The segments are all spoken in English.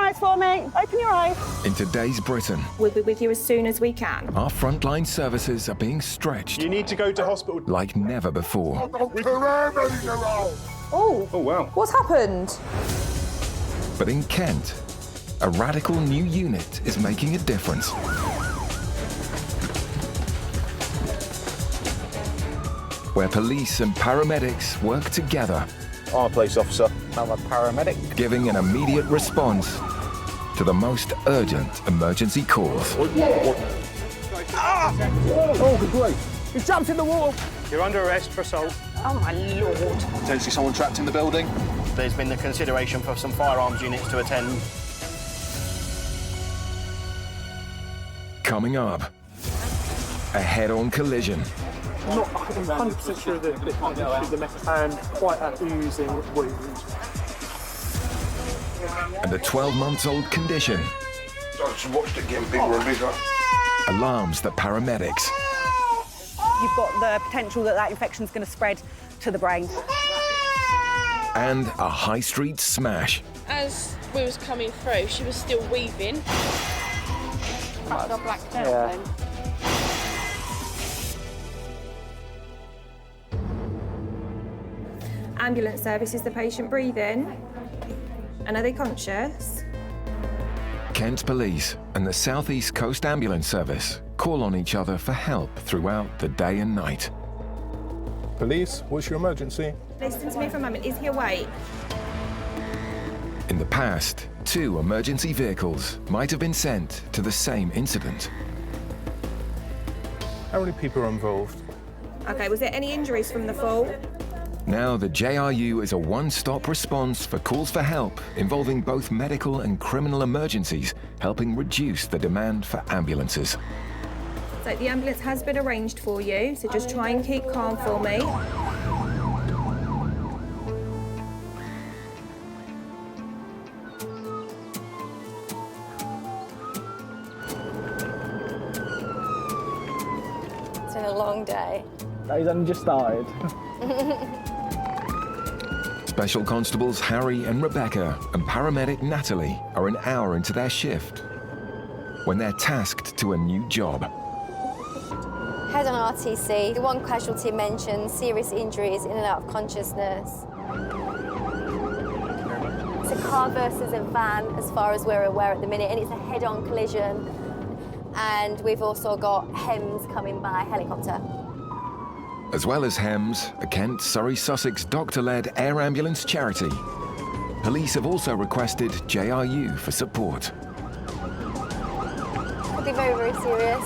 eyes for me. Open your eyes. In today's Britain, We'll be with you as soon as we can. our frontline services are being stretched You need to go to hospital. like never before. Oh, wow. what's happened? But in Kent, a radical new unit is making a difference. Where police and paramedics work together, I'm a police officer. I'm a paramedic. giving an immediate response to the most urgent emergency calls. Oh, good grief. He jumped in the water. You're under arrest for assault. Oh, my Lord. Potentially someone trapped in the building. There's been the consideration for some firearms units to attend. Coming up, a head-on collision I'm not 100% sure of the message, and quite an oozing wound. and a 12-month-old condition I just watched it getting bigger and bigger. alarms the paramedics. You've got the potential that infection's going to spread to the brain. And a high street smash. As we was coming through, she was still weaving. Got blacked out then. Ambulance service, is the patient breathing? And are they conscious? Kent Police and the South East Coast Ambulance Service call on each other for help throughout the day and night. Police, what's your emergency? Listen to me for a moment. Is he awake? In the past, 2 emergency vehicles might have been sent to the same incident. How many people are involved? Okay, was there any injuries from the fall? Now the JRU is a one-stop response for calls for help involving both medical and criminal emergencies, helping reduce the demand for ambulances. So the ambulance has been arranged for you, so just try and keep calm for me. It's been a long day. He's only just started. Special Constables Harry and Rebecca and paramedic Natalie are an hour into their shift when they're tasked to a new job. Head on RTC. The one casualty mentioned serious injuries in and out of consciousness. It's a car versus a van, as far as we're aware at the minute, and it's a head-on collision. And we've also got HEMS coming by helicopter. As well as HEMS, a Kent, Surrey, Sussex doctor-led air ambulance charity. Police have also requested JRU for support. Could be very, very serious.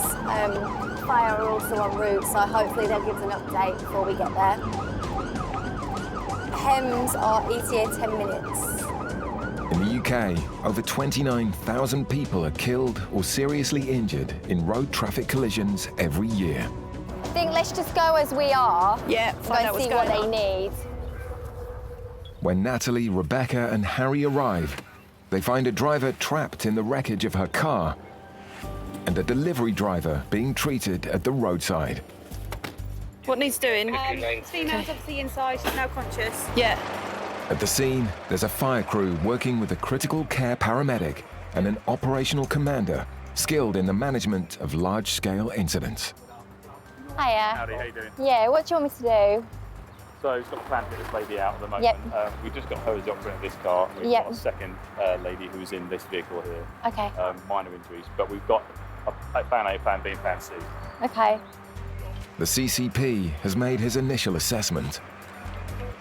Fire are also en route, so hopefully they'll give us an update before we get there. HEMS are ETA 10 minutes. In the UK, over 29,000 people are killed or seriously injured in road traffic collisions every year. I think let's just go as we are. Yeah, find out and what's see what going they on. need. When Natalie, Rebecca and Harry arrive, they find a driver trapped in the wreckage of her car and a delivery driver being treated at the roadside. What needs doing? Female's obviously inside, she's now conscious. Yeah. At the scene, there's a fire crew working with a critical care paramedic and an operational commander skilled in the management of large-scale incidents. Hiya. Howdy, how you doing? Yeah, what do you want me to do? So it's got a plan to get this lady out at the moment. Yep. We just got her as the occupant of this car. We've Yep. got a second lady who's in this vehicle here. Okay. Minor injuries, but we've got a plan A, plan B and plan C. Okay. The CCP has made his initial assessment.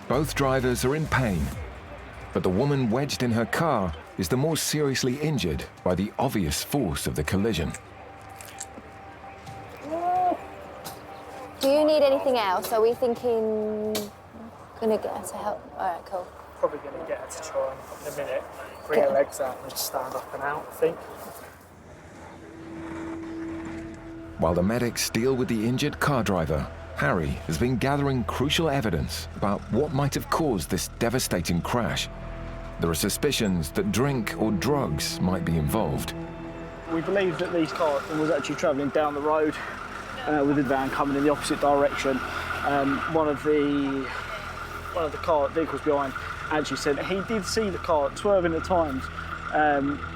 Both drivers are in pain, but the woman wedged in her car is the more seriously injured by the obvious force of the collision. Do you need anything else? Are we thinking gonna get her to help? All right, cool. Probably going to get her to try in a minute, bring her legs out and just stand up and out, I think. While the medics deal with the injured car driver, Harry has been gathering crucial evidence about what might have caused this devastating crash. There are suspicions that drink or drugs might be involved. We believe that these cars was actually travelling down the road with the van coming in the opposite direction. One of the car vehicles behind actually said he did see the car swerving at times,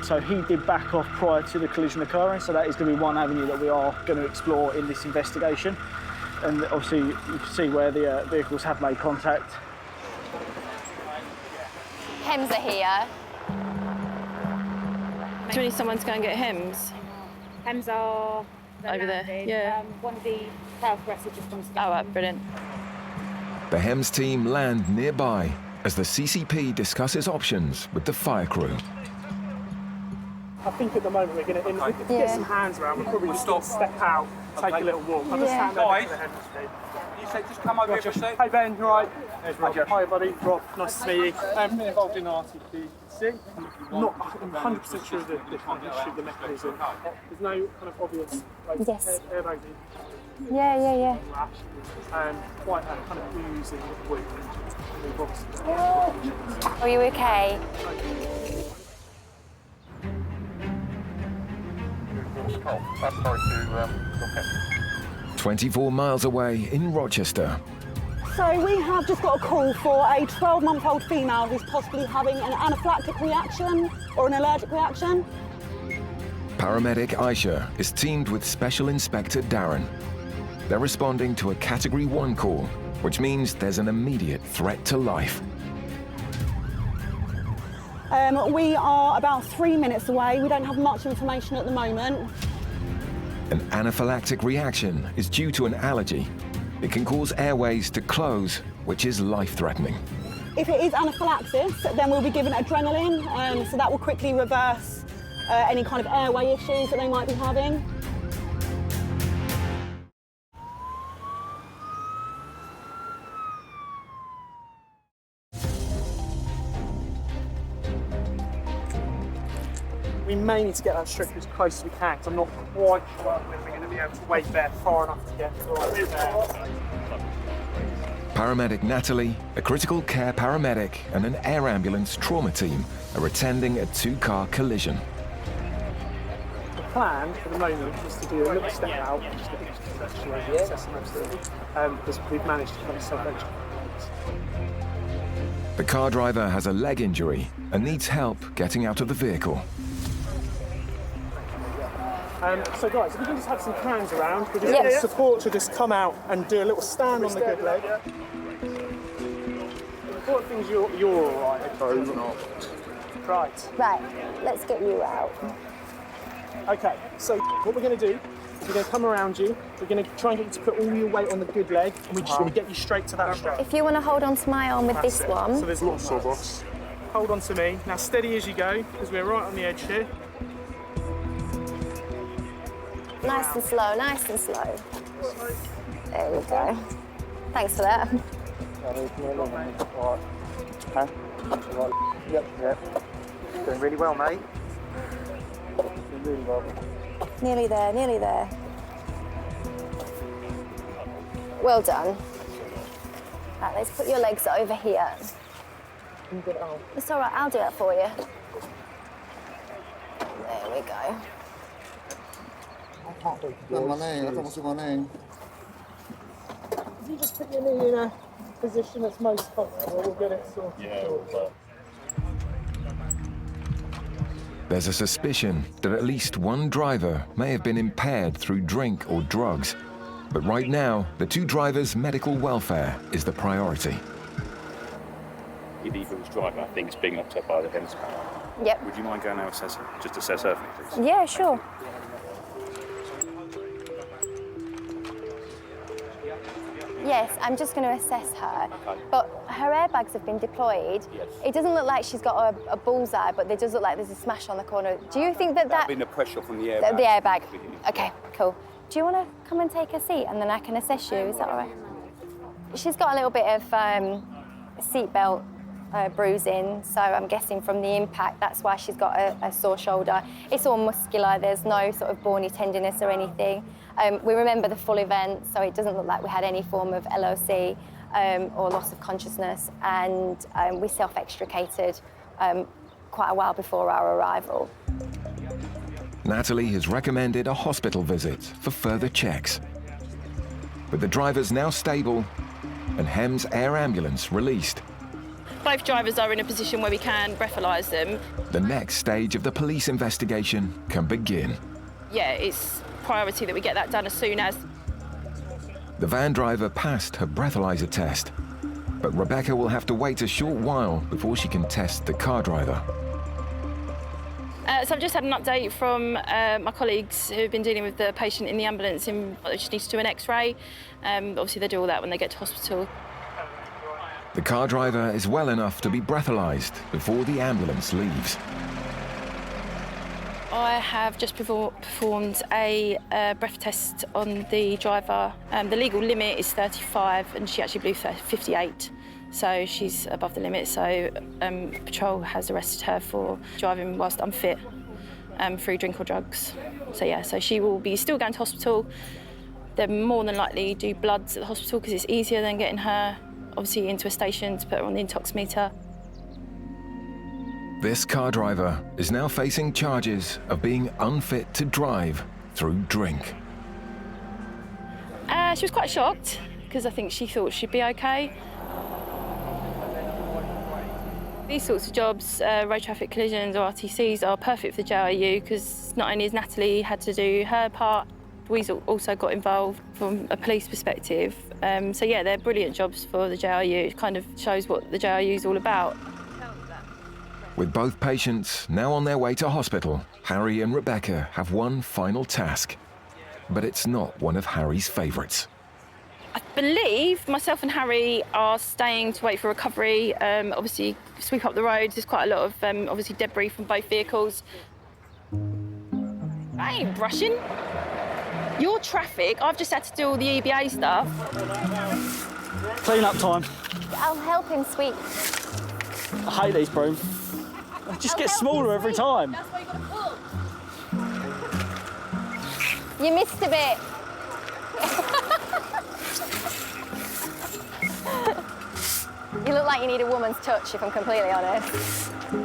So he did back off prior to the collision occurring, so that is going to be one avenue that we are going to explore in this investigation. And obviously you can see where the vehicles have made contact. Hems are here. Do we need someone to go and get Hems? Hems are Over there, landing. yeah. One of the health rescues just comes to Oh, right, brilliant. The Hems team land nearby as the CCP discusses options with the fire crew. I think at the moment we're going to get some hands around. We'll probably just step out, take a little walk. I'll just stand over to the Hems team. You say just come over here for a sec. Hey Ben, you alright? Hi buddy, Rob, nice to meet you. Been involved in RTP. Not 100% sure of the kind of issue, the mechanism. There's no kind of obvious airbag. Yeah. Quite a kind of ooze in the wound. Are you okay? 24 miles away in Rochester, So we have just got a call for a 12-month-old female who's possibly having an anaphylactic reaction or an allergic reaction. paramedic Aisha is teamed with Special Inspector Darren. They're responding to a Category 1 call, which means there's an immediate threat to life. We are about 3 minutes away. We don't have much information at the moment. An anaphylactic reaction is due to an allergy. It can cause airways to close, which is life-threatening. If it is anaphylaxis, then we'll be given adrenaline, so that will quickly reverse any kind of airway issues that they might be having. We may need to get that strip as close as we can, because I'm not quite sure when we're going to be able to wait there far enough to get there. Paramedic Natalie, a critical care paramedic, and an air ambulance trauma team are attending a two-car collision. The plan for the moment is to do a little step out, just to assess them absolutely, because we've managed to kind of self-extricate. The car driver has a leg injury and needs help getting out of the vehicle. So guys, if we can just have some hands around, we just get support to just come out and do a little stand on the good leg. The important thing is you're all right. Right, let's get you out. Okay, so what we're going to do is we're going to come around you, we're going to try and get you to put all your weight on the good leg, and we just want to get you straight to that strap. If you want to hold on to my arm with this one. So there's lots of us. Hold on to me. Now steady as you go, because we're right on the edge here. Nice and slow, nice and slow. There we go. Thanks for that. Yep. Doing really well, mate. Doing really well. Nearly there, nearly there. Well done. Right, let's put your legs over here. It's all right, I'll do it for you. There we go. My name, I don't see my name. If you just put your knee in a position that's most comfortable, we'll get it sorted. There's a suspicion that at least one driver may have been impaired through drink or drugs. But right now, the two drivers' medical welfare is the priority. The vehicle's driver, I think, is being locked up by the Hems. Yep. Would you mind going now assess her? Just assess her for me, please? Yeah, sure. Yes, I'm just going to assess her. Okay. But her airbags have been deployed. Yes. It doesn't look like she's got a bullseye, but it does look like there's a smash on the corner. Do you think that That'd been the pressure from the airbag. The airbag. Okay, cool. Do you want to come and take a seat and then I can assess you? Is that all right? She's got a little bit of seatbelt bruising, so I'm guessing from the impact, that's why she's got a sore shoulder. It's all muscular, there's no sort of bony tenderness or anything. We remember the full event, so it doesn't look like we had any form of LOC or loss of consciousness, and we self-extricated quite a while before our arrival. Natalie has recommended a hospital visit for further checks. With the drivers now stable and Hems Air Ambulance released, Both drivers are in a position where we can breathalyse them. The next stage of the police investigation can begin. Yeah, it's priority that we get that done as soon as. The van driver passed her breathalyzer test, but Rebecca will have to wait a short while before she can test the car driver. So I've just had an update from my colleagues who've been dealing with the patient in the ambulance. They just need to do an X-ray. Obviously, they do all that when they get to hospital. The car driver is well enough to be breathalyzed before the ambulance leaves. I have just performed a breath test on the driver. The legal limit is 35 and she actually blew 58. So she's above the limit. So patrol has arrested her for driving whilst unfit through drink or drugs. So yeah, so she will be still going to hospital. They're more than likely do bloods at the hospital because it's easier than getting her obviously into a station to put her on the intoximeter. This car driver is now facing charges of being unfit to drive through drink. She was quite shocked because I think she thought she'd be okay. These sorts of jobs, road traffic collisions or RTCs, are perfect for the JRU because not only has Natalie had to do her part, we've also got involved from a police perspective. So yeah, they're brilliant jobs for the JRU. It kind of shows what the JRU is all about. With both patients now on their way to hospital, Harry and Rebecca have one final task. But it's not one of Harry's favourites. I believe myself and Harry are staying to wait for recovery. Obviously, sweep up the roads. There's quite a lot of obviously debris from both vehicles. I ain't brushing. Your traffic. I've just had to do all the EBA stuff. Clean up time. I'll help him sweep. I hate these broom. They just get smaller every time. You missed a bit. You look like you need a woman's touch, if I'm completely honest. Do you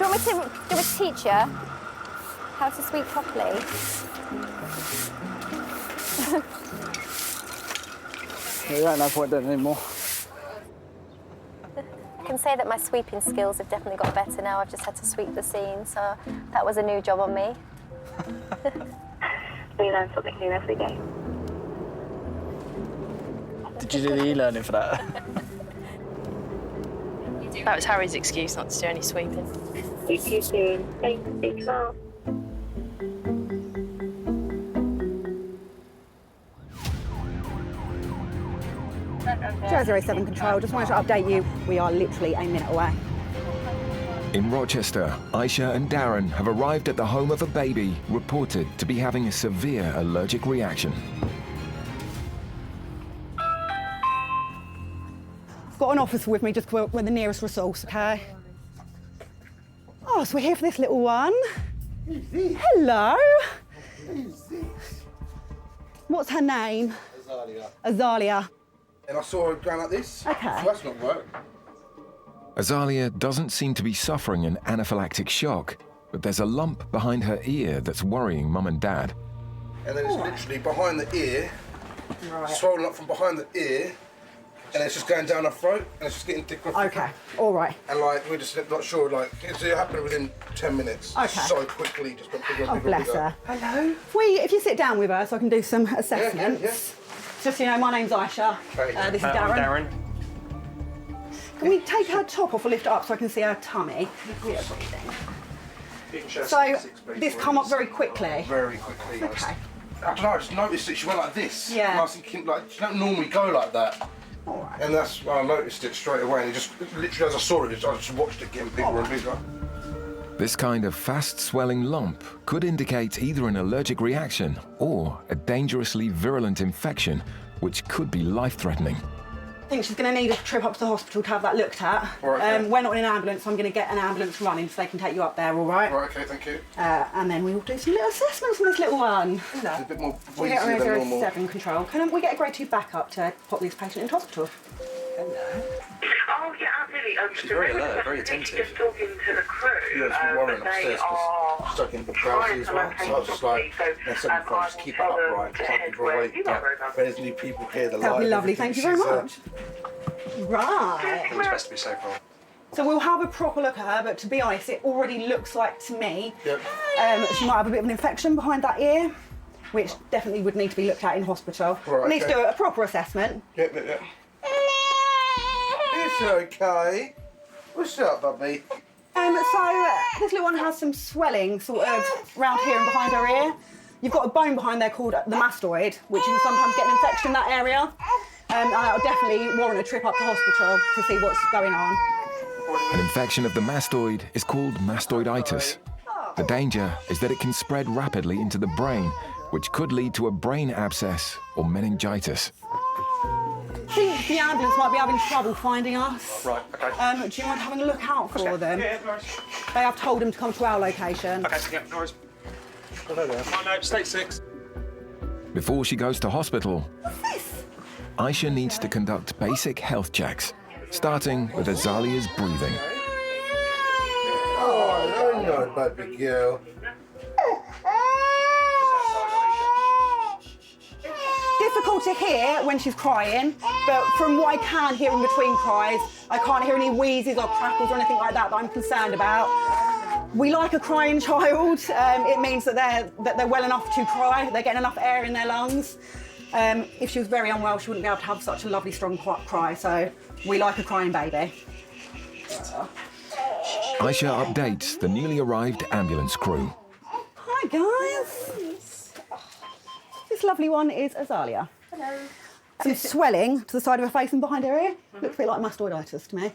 want me to teach you how to sweep properly? You don't know point doing it anymore. I can say that my sweeping skills have definitely got better now. I've just had to sweep the scene, so that was a new job on me. We learn something new every day. Did you do the e-learning for that? That was Harry's excuse not to do any sweeping. Speak to you soon. Thanks. Speak well. JRU Control, just wanted to update you. We are literally a minute away. In Rochester, Aisha and Darren have arrived at the home of a baby reported to be having a severe allergic reaction. I've got an officer with me, just 'cause we're the nearest resource, okay? Oh, so we're here for this little one. Hello. What's her name? Azalea. And I saw her going like this. Okay. So that's not right. Azalea doesn't seem to be suffering an anaphylactic shock, but there's a lump behind her ear that's worrying Mum and Dad. And then it's literally behind the ear, swollen up from behind the ear, and it's just going down her throat, and it's just getting thicker. Okay, all right. And like, we're just not sure, like, it's happened within 10 minutes. Okay. So quickly, just got bigger and Oh, bigger. bless her. Hello. If you sit down with her so I can do some assessments. Yeah. Just so you know, my name's Aisha. This is Darren. Darren. Can we take her top off or lift it up so I can see her tummy? So, this come up very quickly? Very quickly. Okay. I don't know, I just noticed that she went like this. Yeah. And I was thinking, like, she don't normally go like that. All right. And that's when I noticed it straight away, and it just, literally as I saw it, I just watched it getting bigger and bigger. This kind of fast-swelling lump could indicate either an allergic reaction or a dangerously virulent infection, which could be life-threatening. I think she's going to need a trip up to the hospital to have that looked at. Right, okay. We're not in an ambulance, so I'm going to get an ambulance running so they can take you up there, all right? Right, okay, thank you. And then we will do some little assessments on this little one. It's a bit more We get wheezy on than normal. 07 control. Can we get a grade 2 backup to pop this patient into hospital? Oh, yeah, absolutely. She's very alert, very attentive. Just talking to the crew. Yeah, she's worrying upstairs because she's stuck in the drowsy as well. So I was just like, next time you just keep it upright, just keep her awake. But there's new people here, the That'd be lovely, thank you very much. Right. It was best to be safe, Roll. So we'll have a proper look at her, but to be honest, it already looks like to me she might have a bit of an infection behind that ear, which definitely would need to be looked at in hospital. Right, We need to okay. do a proper assessment. Yep. It's okay. What's up, Bubby? So this little one has some swelling sort of round here and behind her ear. You've got a bone behind there called the mastoid, which you can sometimes get an infection in that area. And that will definitely warrant a trip up to hospital to see what's going on. An infection of the mastoid is called mastoiditis. The danger is that it can spread rapidly into the brain, which could lead to a brain abscess or meningitis. I think the ambulance might be having trouble finding us. Right, okay. Do you mind having a look out for them? Yeah, no worries. They have told them to come to our location. Okay, yeah, no worries. My note, state 6. Before she goes to hospital, Aisha needs to conduct basic health checks, starting with Azalia's breathing. Oh, no, baby girl. Difficult to hear when she's crying, but from what I can hear in between cries, I can't hear any wheezes or crackles or anything like that I'm concerned about. We like a crying child. It means that they're well enough to cry, they're getting enough air in their lungs. If she was very unwell, she wouldn't be able to have such a lovely, strong cry, so we like a crying baby. Aisha updates the newly arrived ambulance crew. Hi, guys. This lovely one is Azalia. Hello. Some swelling to the side of her face and behind her ear. Looks a bit like mastoiditis to me.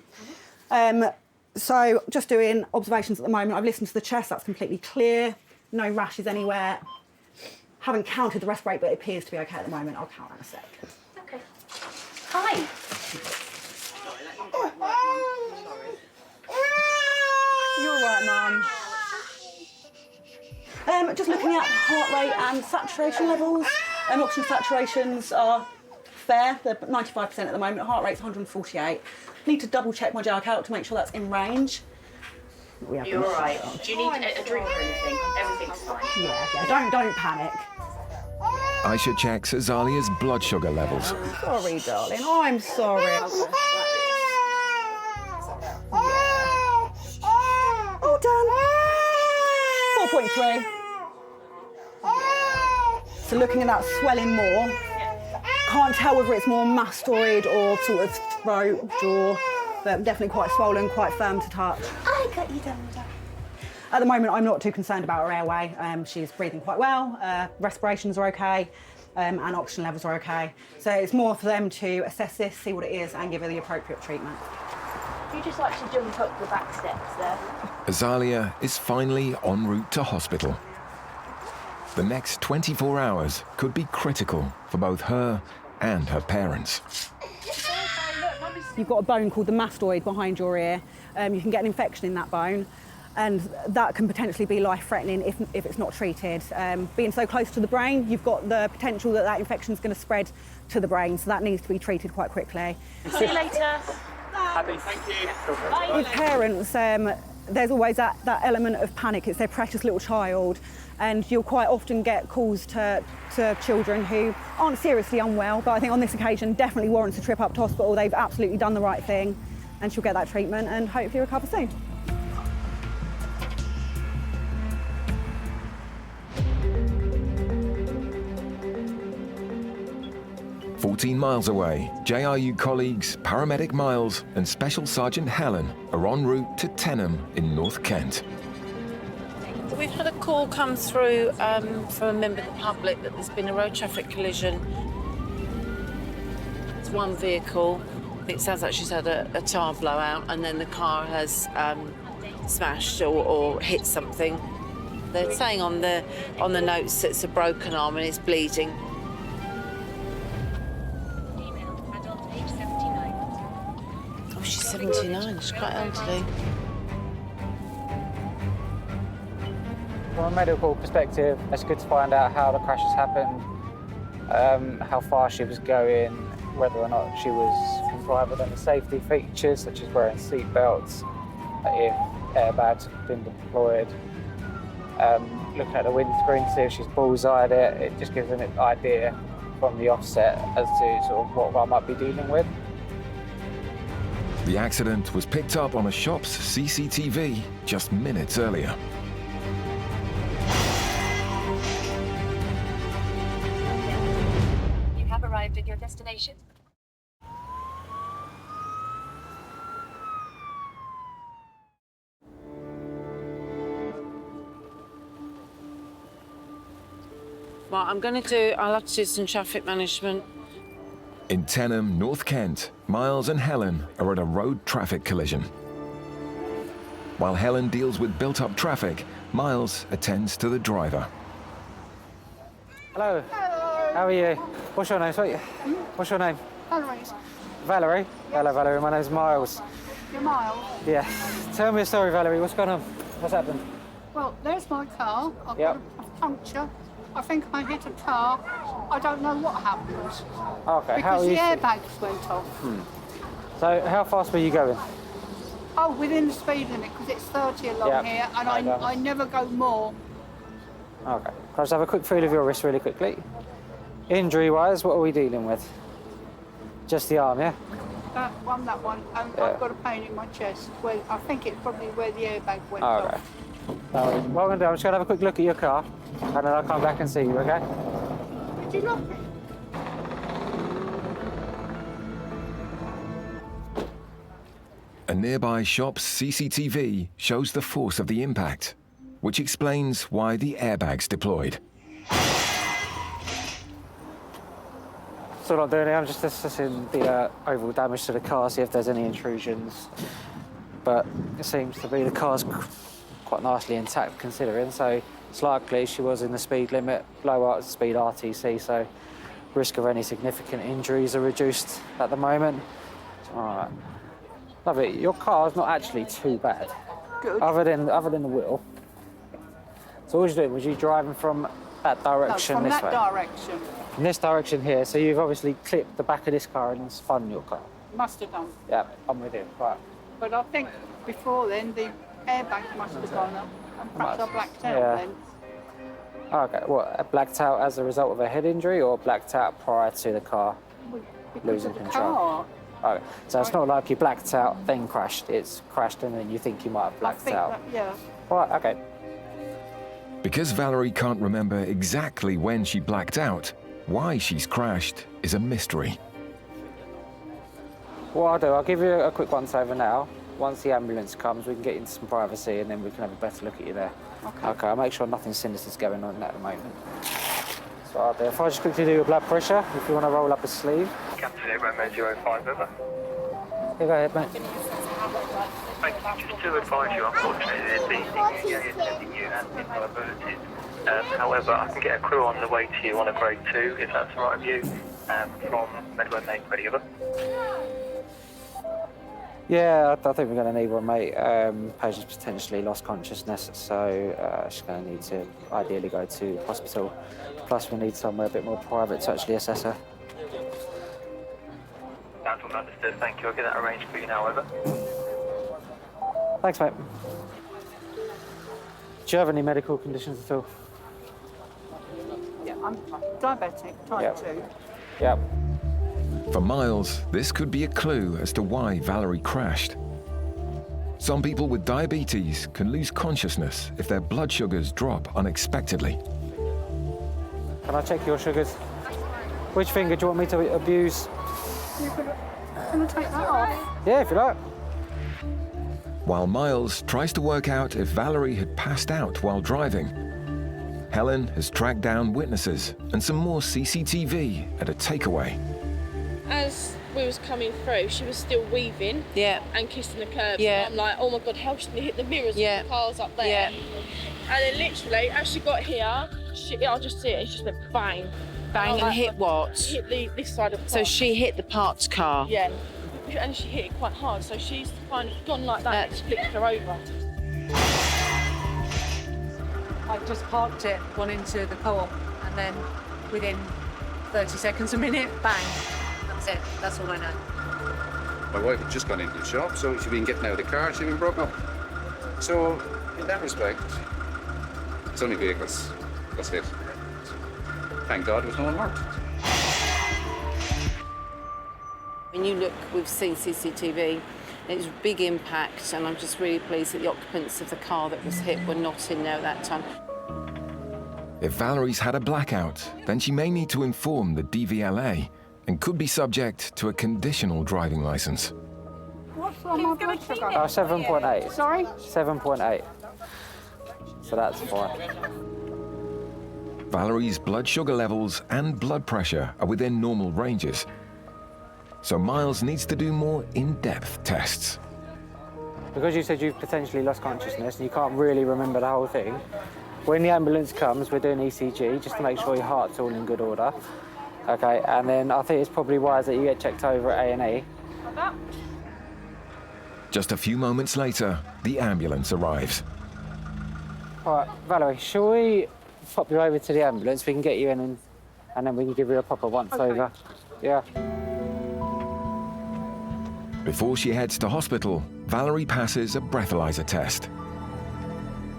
So just doing observations at the moment. I've listened to the chest, that's completely clear. No rashes anywhere. Haven't counted the respirate, but it appears to be okay at the moment. I'll count in a sec. Okay. Hi. You're all right, Mum. Just looking at heart rate and saturation levels. Oxygen saturations are fair. They're 95% at the moment. Heart rate's 148. Need to double check my Callout to make sure that's in range. You're all right. Do you need a drink or anything? Everything's fine. Yeah. Don't panic. Aisha checks Azalia's blood sugar levels. Sorry, darling. I'm sorry. All done. 4.3. So looking at that swelling more. Can't tell whether it's more mastoid or sort of throat, jaw, but definitely quite swollen, quite firm to touch. I got you done. At the moment, I'm not too concerned about her airway. She's breathing quite well, respirations are okay, and oxygen levels are okay. So it's more for them to assess this, see what it is, and give her the appropriate treatment. You just like to jump up the back steps there. Azalia is finally en route to hospital. The next 24 hours could be critical for both her and her parents. You've got a bone called the mastoid behind your ear. You can get an infection in that bone, and that can potentially be life-threatening if it's not treated. Being so close to the brain, you've got the potential that that infection is going to spread to the brain, so that needs to be treated quite quickly. See you later. Happy, thank you. With parents, there's always that element of panic. It's their precious little child, and you'll quite often get calls to children who aren't seriously unwell, but I think on this occasion definitely warrants a trip up to hospital. They've absolutely done the right thing, and she'll get that treatment and hopefully recover soon. "14 miles away, JRU colleagues Paramedic Miles and Special Sergeant Helen are en route to Tenham in North Kent. We've had a call come through from a member of the public that there's been a road traffic collision. It's one vehicle. It sounds like she's had a tyre blowout, and then the car has smashed or hit something. They're saying on the notes it's a broken arm and it's bleeding. Oh, she's 79. She's quite elderly. From a medical perspective, it's good to find out how the crash has happened, how far she was going, whether or not she was compliant with any safety features, such as wearing seat belts, if airbags have been deployed. Looking at the windscreen to see if she's bullseyed it, it just gives an idea from the offset as to sort of what I might be dealing with. The accident was picked up on a shop's CCTV just minutes earlier. You have arrived at your destination. Well, I'll have to do some traffic management. In Tenham, North Kent, Miles and Helen are at a road traffic collision. While Helen deals with built-up traffic, Miles attends to the driver. Hello. Hello. How are you? What's your name, sweet? What's your name? Valerie. Valerie? Hello, Valerie. My name's Miles. You're Miles? Yeah. Tell me a story, Valerie. What's going on? What's happened? Well, there's my car. I've got a puncture. I think I hit a car. I don't know what happened. Okay. Because the airbags went off. So, how fast were you going? Oh, within the speed limit, because it's 30 along here, and I never go more. Okay. Can I just have a quick feel of your wrist really quickly? Injury-wise, what are we dealing with? Just the arm, yeah? That one. I've got a pain in my chest. Where I think it's probably where the airbag went off. Okay. What I'm going to do, I'm just going to have a quick look at your car, and then I'll come back and see you, okay? Did you lock it? A nearby shop's CCTV shows the force of the impact, which explains why the airbags deployed. So what I'm doing here, I'm just assessing the overall damage to the car, see if there's any intrusions. But it seems to be the car's quite nicely intact considering, so it's likely she was in the speed limit, low speed RTC, so risk of any significant injuries are reduced at the moment. All right. Lovely. Your car's not actually too bad. Good. Other than the wheel. So what was you doing? Was you driving from that direction No, from this that way? direction. In this direction here, so you've obviously clipped the back of this car and then spun your car. Must have done. Yeah, I'm with you. Right. But I think before then, the airbag must have gone up. And perhaps I blacked out then. Okay, what, blacked out as a result of a head injury or blacked out prior to the car losing control? Car. Okay, so it's not like you blacked out, then crashed. It's crashed and then you think you might have blacked out. Yeah. Right, okay. Because Valerie can't remember exactly when she blacked out, why she's crashed is a mystery. What I'll do, I'll give you a quick once over now. Once the ambulance comes, we can get into some privacy and then we can have a better look at you there. Okay, I'll make sure nothing sinister is going on at the moment. So I'll do, if I just quickly do your blood pressure, if you want to roll up a sleeve. Captain Romeo 05, over. Yeah, go ahead, mate. Thank you. Just to advise you, unfortunately, there's the ETA attending you has been diverted. However, I can get a crew on the way to you on a grade 2, if that's all right with you, from Medway Main, ready, over. Yeah, I think we're going to need one, mate. Patient's potentially lost consciousness, so she's going to need to ideally go to hospital. Plus, we need somewhere a bit more private to actually assess her. Sounds all understood. Thank you. I'll get that arranged for you now, over. Thanks, mate. Do you have any medical conditions at all? Yeah, I'm diabetic, type 2. Yep. For Miles, this could be a clue as to why Valerie crashed. Some people with diabetes can lose consciousness if their blood sugars drop unexpectedly. Can I check your sugars? Which finger do you want me to abuse? Can I take that off? Yeah, if you like. While Miles tries to work out if Valerie had passed out while driving, Helen has tracked down witnesses and some more CCTV at a takeaway. As we was coming through, she was still weaving and kissing the curb. Yeah. So I'm like, oh my God, how she hit the mirrors of the cars up there. Yeah. And then literally, as she got here, I just see it, it just went bang. Bang, and hit what? Hit this side of the car. So she hit the parked car? Yeah, and she hit it quite hard, so she's kind of gone like that and it's flicked her over. I just parked it, gone into the co-op, and then within 30 seconds, a minute, bang. That's it, that's all I know. My wife had just gone into the shop, so she'd been getting out of the car, she'd been broken up. So, in that respect, it's only vehicles. That's it. Thank God there was no one hurt. When you look, we've seen CCTV, It was a big impact, and I'm just really pleased that the occupants of the car that was hit were not in there at that time. If Valerie's had a blackout, then she may need to inform the DVLA and could be subject to a conditional driving licence. What's my blood sugar? 7.8. Sorry? 7.8. So that's fine. Valerie's blood sugar levels and blood pressure are within normal ranges. So Miles needs to do more in-depth tests. Because you said you've potentially lost consciousness and you can't really remember the whole thing, when the ambulance comes, we're doing ECG just to make sure your heart's all in good order. Okay, and then I think it's probably wise that you get checked over at A&E. Just a few moments later, the ambulance arrives. All right, Valerie, shall we pop you over to the ambulance? We can get you in and then we can give you a proper once-over. Yeah. Before she heads to hospital, Valerie passes a breathalyzer test.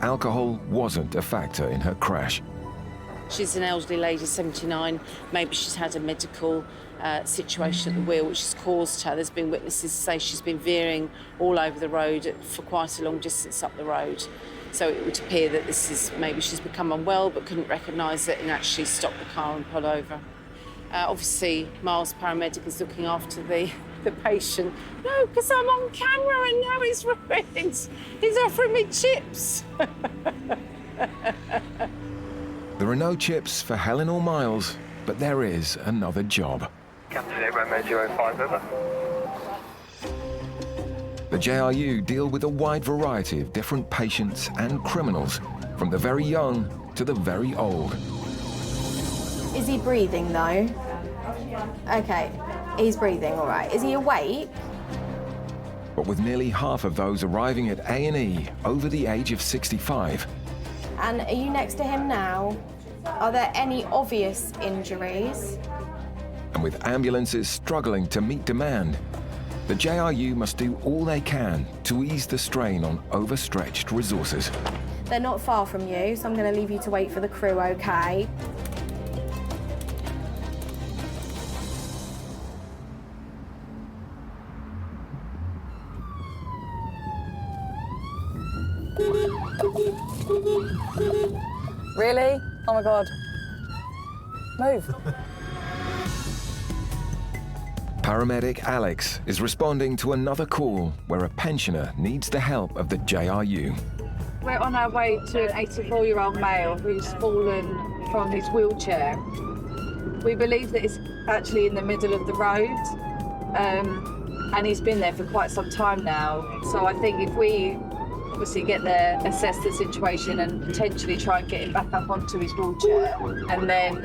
Alcohol wasn't a factor in her crash. She's an elderly lady, 79. Maybe she's had a medical situation at the wheel which has caused her. There's been witnesses say she's been veering all over the road for quite a long distance up the road. So it would appear that this is maybe she's become unwell but couldn't recognise it and actually stopped the car and pulled over. Obviously, Miles, paramedic, is looking after the patient. No, because I'm on camera and now he's ruined. He's offering me chips. There are no chips for Helen or Miles, but there is another job. Captain Romeo 05, over. The JRU deal with a wide variety of different patients and criminals, from the very young to the very old. Is he breathing though? Okay, he's breathing, all right. Is he awake? But with nearly half of those arriving at A&E over the age of 65. And are you next to him now? Are there any obvious injuries? And with ambulances struggling to meet demand, the JRU must do all they can to ease the strain on overstretched resources. They're not far from you, so I'm going to leave you to wait for the crew, okay? Really? Oh my God. Move. Paramedic Alex is responding to another call where a pensioner needs the help of the JRU. We're on our way to an 84-year-old male who's fallen from his wheelchair. We believe that it's actually in the middle of the road, and he's been there for quite some time now. So I think if we obviously get there, assess the situation and potentially try and get him back up onto his wheelchair, and then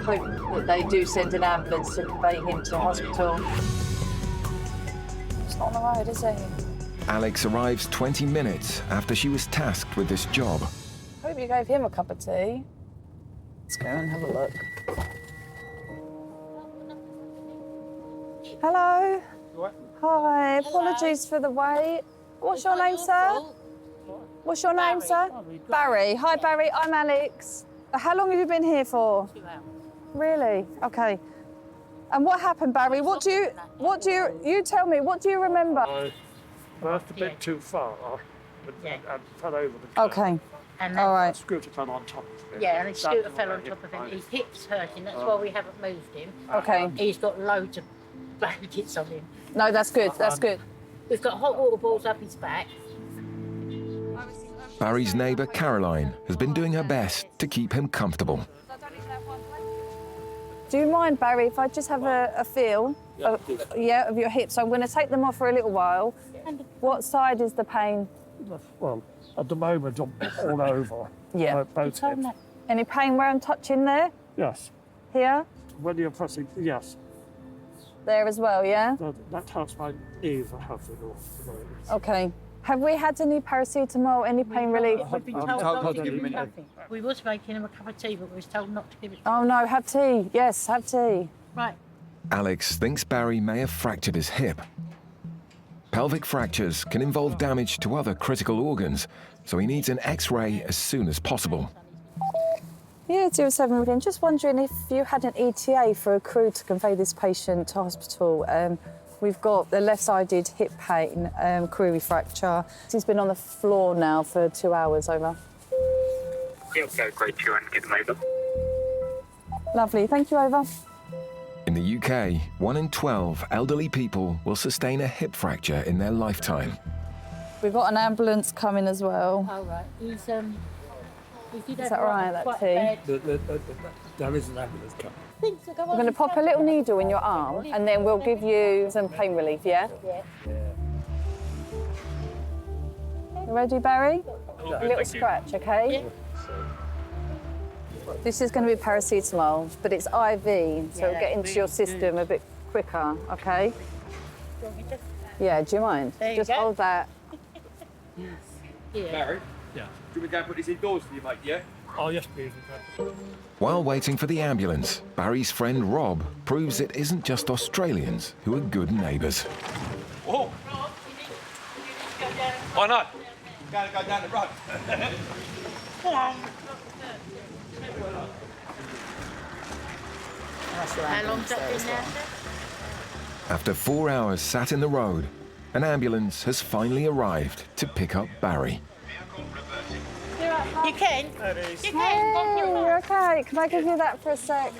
hope that they do send an ambulance to convey him to hospital. It's not on the road, is he? Alex arrives 20 minutes after she was tasked with this job. Hope you gave him a cup of tea. Let's go and have a look. Hello. Hi, apologies for the wait. What's your name, sir? What's your name, sir? Barry. Hi, Barry. I'm Alex. How long have you been here for? 2 hours. Really? Okay. And what happened, Barry? You tell me, what do you remember? I left a bit too far and fell over the curb. Okay. And all right. The scooter fell on top of him. Yeah, and the scooter fell on top of him. His hip's hurting, that's why we haven't moved him. Okay. He's got loads of blankets on him. No, that's good, that's good. We've got hot water balls up his back. Barry's neighbour Caroline has been doing her best to keep him comfortable. Do you mind, Barry, if I just have a feel of your hips? I'm going to take them off for a little while. What side is the pain? Well, at the moment, I'm all over. Yeah. Both hips. Any pain where I'm touching there? Yes. Here? When you're pressing, yes. There as well, yeah? That helps my knees are healthy. Okay. Have we had any paracetamol, any pain relief? We've been told not to give him nothing. We was making him a cup of tea, but we was told not to give it. Oh no, have tea. Yes, have tea. Right. Alex thinks Barry may have fractured his hip. Pelvic fractures can involve damage to other critical organs, so he needs an X-ray as soon as possible. Yeah, 07 again. Just wondering if you had an ETA for a crew to convey this patient to hospital. We've got the left-sided hip pain, query fracture. He's been on the floor now for 2 hours, over. Yeah, go grade 2 and get them over. Lovely, thank you, over. In the UK, 1 in 12 elderly people will sustain a hip fracture in their lifetime. We've got an ambulance coming as well. All right. Is that right, that tea? There is an ambulance coming. We're going to pop a little needle in your arm and then we'll give you some pain relief, yeah? Yeah. You ready, Barry? A little scratch, okay? This is going to be paracetamol, but it's IV, so it'll get into your system a bit quicker, okay? Yeah, do you mind? Just hold that. Barry? Yeah. Do we go and put this indoors for you, mate, yeah? Oh, yes, please. While waiting for the ambulance, Barry's friend Rob proves it isn't just Australians who are good neighbours. Oh! I know. Gotta go down the road. How long's that been there? After 4 hours sat in the road, an ambulance has finally arrived to pick up Barry. You can. You can. Hey, okay, can I give you that for a sec?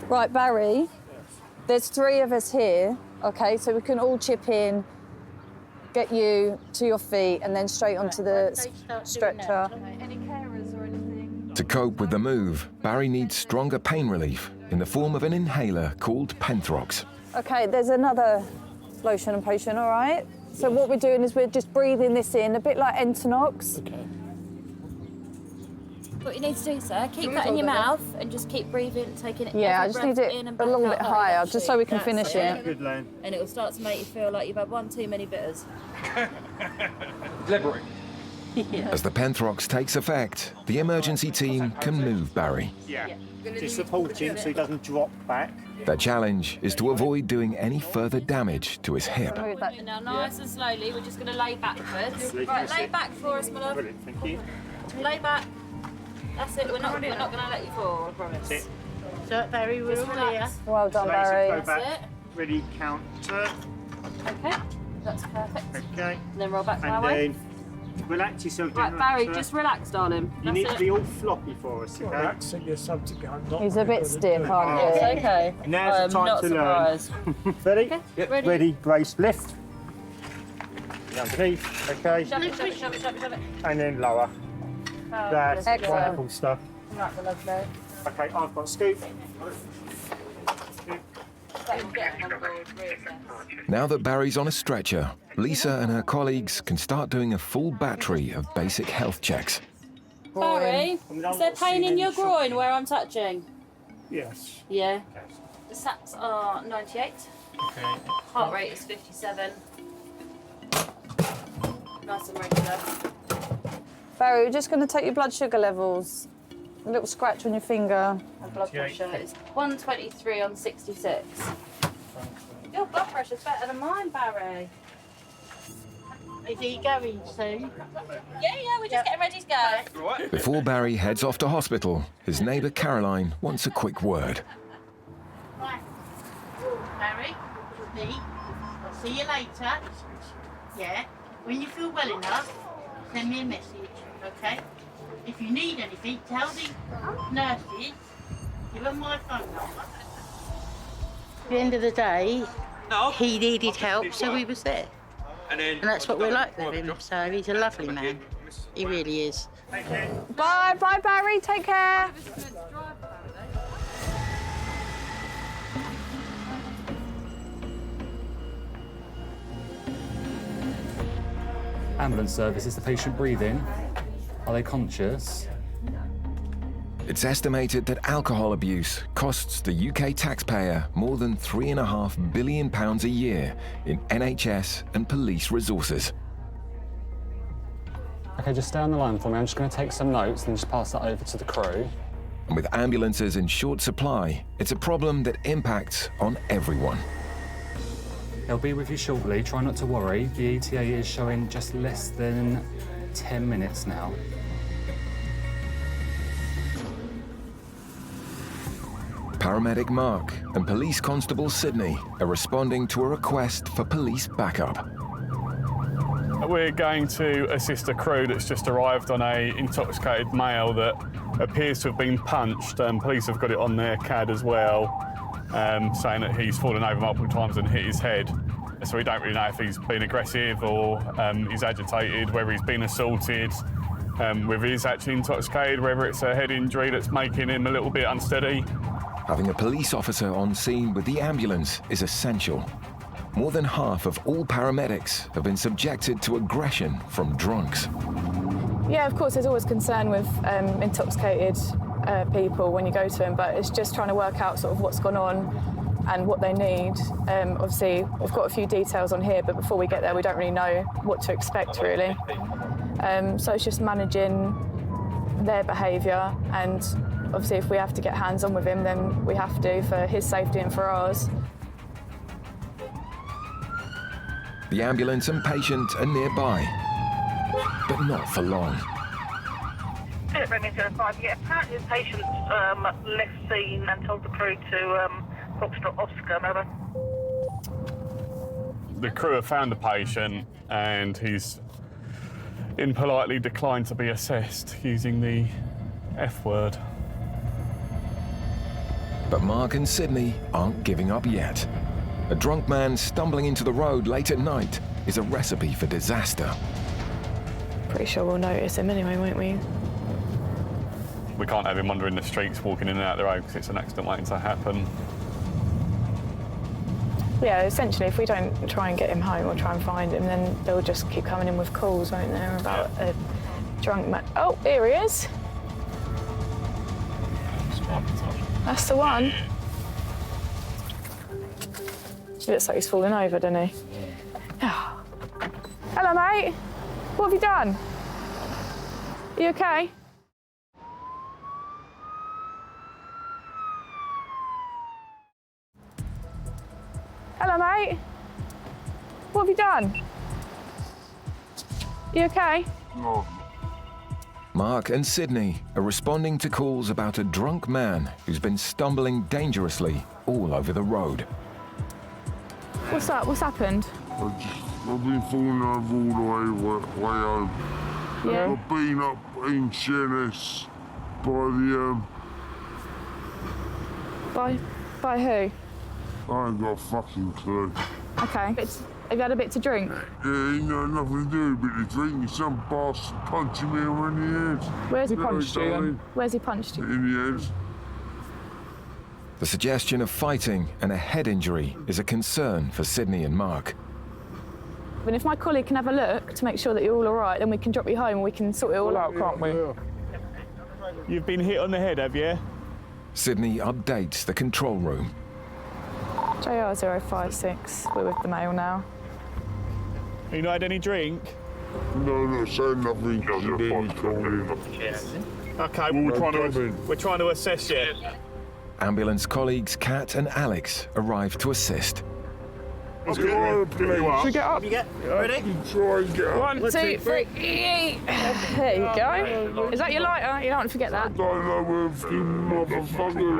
Right, Barry, there's 3 of us here, okay, so we can all chip in, get you to your feet and then straight onto the stretcher. Any carers or anything? To cope with the move, Barry needs stronger pain relief in the form of an inhaler called Penthrox. Okay, there's another lotion and potion, all right? So what we're doing is we're just breathing this in, a bit like Entonox. Okay. What you need to do, sir, keep that in your mouth and just keep breathing, taking it. Yeah, I just need it a little bit higher, just so we can finish it. Good, Lane. And it will start to make you feel like you've had 1 too many bitters. Deliberate. As the Penthrox takes effect, the emergency team can move Barry. Yeah. Just support him so he doesn't drop back. Their challenge is to avoid doing any further damage to his hip. Now, nice and slowly, we're just going to lay backwards. Right, lay back for us, my love. Brilliant, thank you. Lay back. That's it, we're not going to let you fall, I promise. That's it. So, Barry, we're all here. Well done, So Barry. go back. That's it. Ready, counter. Okay, that's perfect. Okay. And then roll back And my way. then relax yourself. Right, Barry, just relax, darling. You That's need it. to be all floppy for us, okay? Relax and you're subject to He's a bit stiff, aren't you? It's okay. Now's the time not to surprised. learn. Ready? Okay, Yep. ready. Ready, brace, lift. Underneath, okay? Shove it, shove it, shove it, shove it, shove it. And then lower. That's Excellent. wonderful stuff. Right, my lovely. Okay, I've got scoop. Now that Barry's on a stretcher, Lisa and her colleagues can start doing a full battery of basic health checks. Barry, is there pain in your groin where I'm touching? Yes. Yeah. The SATs are 98. Okay. Heart rate is 57. Nice and regular. Barry, we're just going to take your blood sugar levels. A little scratch on your finger. And blood pressure is 123 on 66. Your blood pressure's better than mine, Barry. Is he going soon? Yeah, we're just getting ready to go. Before Barry heads off to hospital, his neighbour Caroline wants a quick word. Right. Barry, me. I'll see you later. Yeah. When you feel well enough, send me a message, okay? If you need anything, tell the nurses, give them my phone number. At the end of the day, he needed help, so we was there. And that's what we like with him, so he's a lovely man. He really is. Bye, Barry, take care. Ambulance service, is the patient breathing? Are they conscious? It's estimated that alcohol abuse costs the UK taxpayer more than £3.5 billion a year in NHS and police resources. Okay, just stay on the line for me. I'm just going to take some notes and just pass that over to the crew. And with ambulances in short supply, it's a problem that impacts on everyone. They'll be with you shortly. Try not to worry. The ETA is showing just less than 10 minutes now. Paramedic Mark and Police Constable Sydney are responding to a request for police backup. We're going to assist a crew that's just arrived on a intoxicated male that appears to have been punched. Police have got it on their CAD as well, saying that he's fallen over multiple times and hit his head. So we don't really know if he's been aggressive or he's agitated, whether he's been assaulted, whether he's actually intoxicated, whether it's a head injury that's making him a little bit unsteady. Having a police officer on scene with the ambulance is essential. More than half of all paramedics have been subjected to aggression from drunks. Yeah, of course, there's always concern with intoxicated people when you go to them, but it's just trying to work out sort of what's gone on and what they need. Obviously, we've got a few details on here, but before we get there, we don't really know what to expect, really. So it's just managing their behaviour, and obviously if we have to get hands-on with him, then we have to, for his safety and for ours. The ambulance and patient are nearby, but not for long. Yeah, apparently the patient left scene and told the crew to Foxtrot Oscar, over. The crew have found the patient and he's impolitely declined to be assessed using the F word. But Mark and Sydney aren't giving up yet. A drunk man stumbling into the road late at night is a recipe for disaster. Pretty sure we'll notice him anyway, won't we? We can't have him wandering the streets, walking in and out the road, because it's an accident waiting to happen. Yeah, essentially, if we don't try and get him home or try and find him, then they'll just keep coming in with calls, won't they, about a drunk man. Oh, here he is. That's the one. He looks like he's fallen over, doesn't he? Oh. Hello, mate. What have you done? You okay? Hello, mate. What have you done? You okay? No. Mark and Sydney are responding to calls about a drunk man who's been stumbling dangerously all over the road. What's up? What's happened? I've been falling over all the way home. Yeah. I've been up in Sheerness by the... By who? I ain't got a fucking clue. Okay. Have you had a bit to drink? Yeah, ain't got nothing to do with the drink. Some bastard punching me in the head. Where's he punched you then? Where's he punched you? In the head. The suggestion of fighting and a head injury is a concern for Sydney and Mark. And if my colleague can have a look to make sure that you're all right, then we can drop you home and we can sort it all out, can't we? You've been hit on the head, have you? Sydney updates the control room. JR 056, we're with the mail now. Have you not had any drink? No, not saying nothing. Okay, well, we're trying to assess you. Ambulance colleagues Kat and Alex arrive to assist. Should we get up? Ready? Try and get up. 1, 2, 3. There you go. Is that your lighter? You don't want to forget that. I don't know if you motherfucker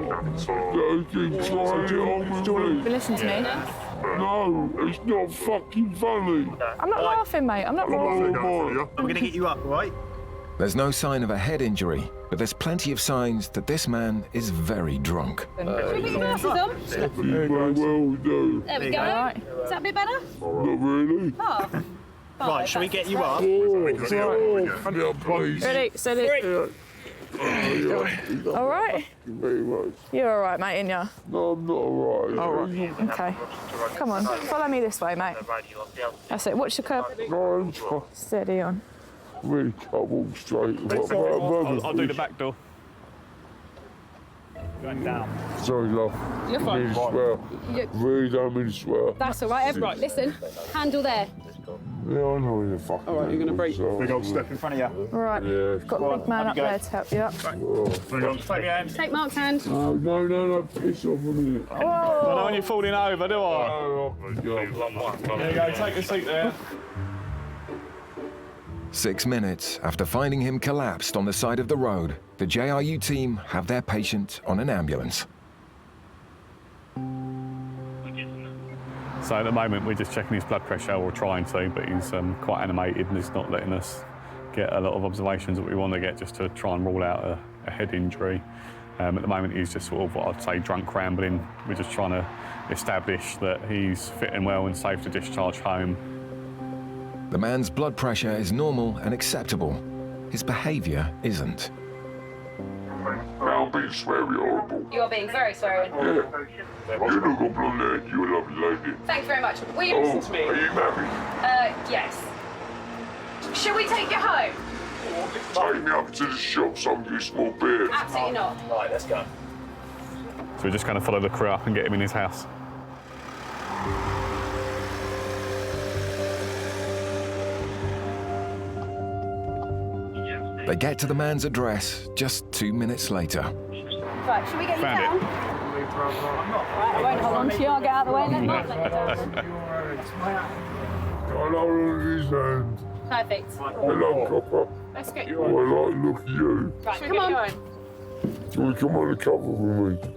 keep trying to get on with me. Listen to me. No, it's not fucking funny. I'm not laughing, mate. I'm not laughing. We're going to get you up, all right? There's no sign of a head injury, but there's plenty of signs that this man is very drunk. Should we get your glasses on? You may well do. There we go. Right. Is that a bit better? Not really. Oh. Right, shall we get you up? Yeah, please. Ready, steady. All right? Thank you very much. You're all right, mate, ain't you? No, I'm not all right. All right. Okay. Come on, follow me this way, mate. That's it. Watch the curb. No, I'm fine. Steady on. Really can't walk straight. I'll do the back door. Going down. Sorry, love. You're fine. Really swear. Really don't mean to swear. That's all right. Right, listen. Handle there. Yeah, I know where the fuck. All right, you're going to break. Big old step in front of you. All right. Yeah. Got a big man up there to help you up. Take your hand. Take Mark's hand. No, piss off a minute. I don't know when you're falling over, do I? Oh, my God. There you go, take a seat there. 6 minutes after finding him collapsed on the side of the road, the JRU team have their patient on an ambulance. So at the moment we're just checking his blood pressure, or trying to, but he's quite animated and he's not letting us get a lot of observations that we want to get, just to try and rule out a head injury. At the moment he's just sort of what I'd say drunk rambling. We're just trying to establish that he's fit and well and safe to discharge home. The man's blood pressure is normal and acceptable. His behaviour isn't. I'm being sweary horrible. You are being very swearing. Yeah. You look a blonde lady, you're a lovely lady. Thank you very much. Will you listen to me? Are you married? Yes. Shall we take you home? Take me up to the shop, some of you small beers. Absolutely not. Right, let's go. So we're just going to follow the crew up and get him in his house. They get to the man's address just 2 minutes later. Right, shall we get you down? Right, I won't hold on to you. I'll get out of the way and then I'll let you down. Hello, these hands. Perfect. Hello, copper. Let's get Oh, I like the look at you. Right, come on. Do you want to come on the cover with me?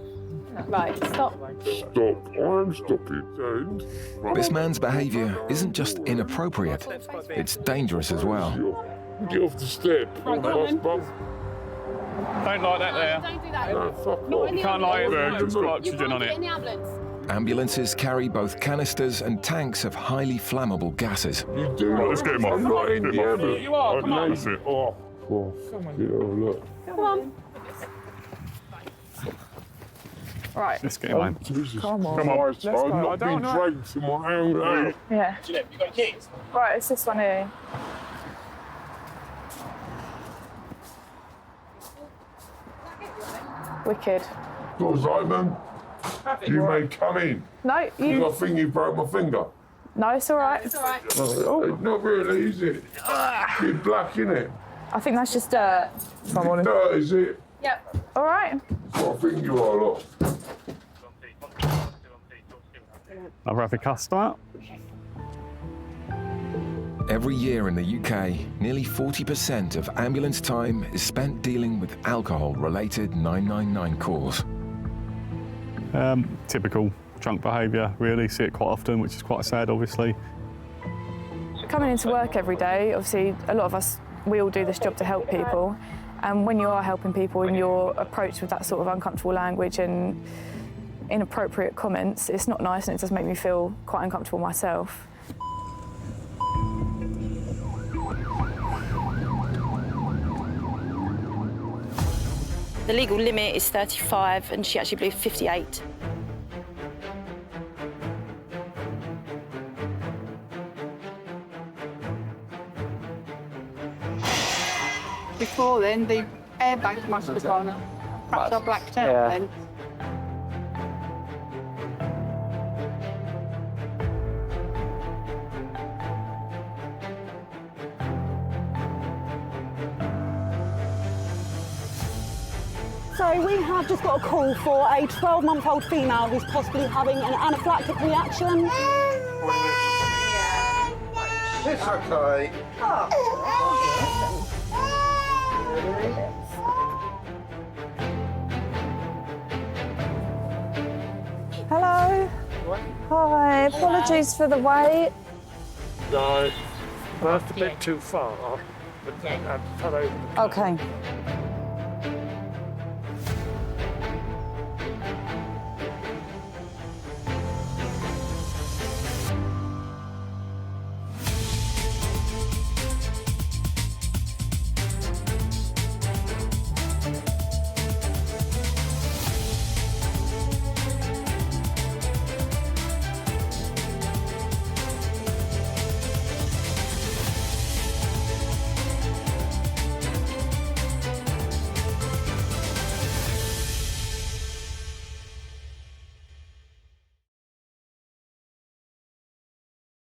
Right, stop. Stop. I am stopping, and... This man's behaviour isn't just inappropriate, it's dangerous as well. Get off the step. Right, go on then. Don't like that there. Don't do that. No, fuck Not off. in the Can't lie ambulance. there, it's got You oxygen can't on get it. in the ambulance. Ambulances carry both canisters and tanks of highly flammable gases. You do. Right, let's get him off. I'm not in the ambulance. You are, come on. That's it. Oh, look. Come on. Right. Let's get him home. Jesus Come on. Come on. Christ, Let's I'm go. not being dragged to my own house. Yeah. Jeanette, you got the keys? Right, it's this one here. Wicked. Doors open. You may come in. No, You I think you broke my finger. No, it's all right. It's all right. Oh, not really, is it? You're black, innit? I think that's just dirt. If I'm honest. Dirt, is it? Yep. All right. What I think you are, look. Another happy customer. Every year in the UK, nearly 40% of ambulance time is spent dealing with alcohol-related 999 calls. Typical drunk behaviour, really. See it quite often, which is quite sad, obviously. Coming into work every day, obviously, a lot of us, we all do this job to help people. And when you are helping people and you're approached with that sort of uncomfortable language and inappropriate comments, it's not nice and it does make me feel quite uncomfortable myself. The legal limit is 35 and she actually blew 58. Before then, the airbag must have gone. Perhaps I blacked out Yeah. then. So we have just got a call for a 12-month-old female who's possibly having an anaphylactic reaction. It's okay. Hello. Hi. Apologies for the wait. No, that's a bit too far. But hello. Okay.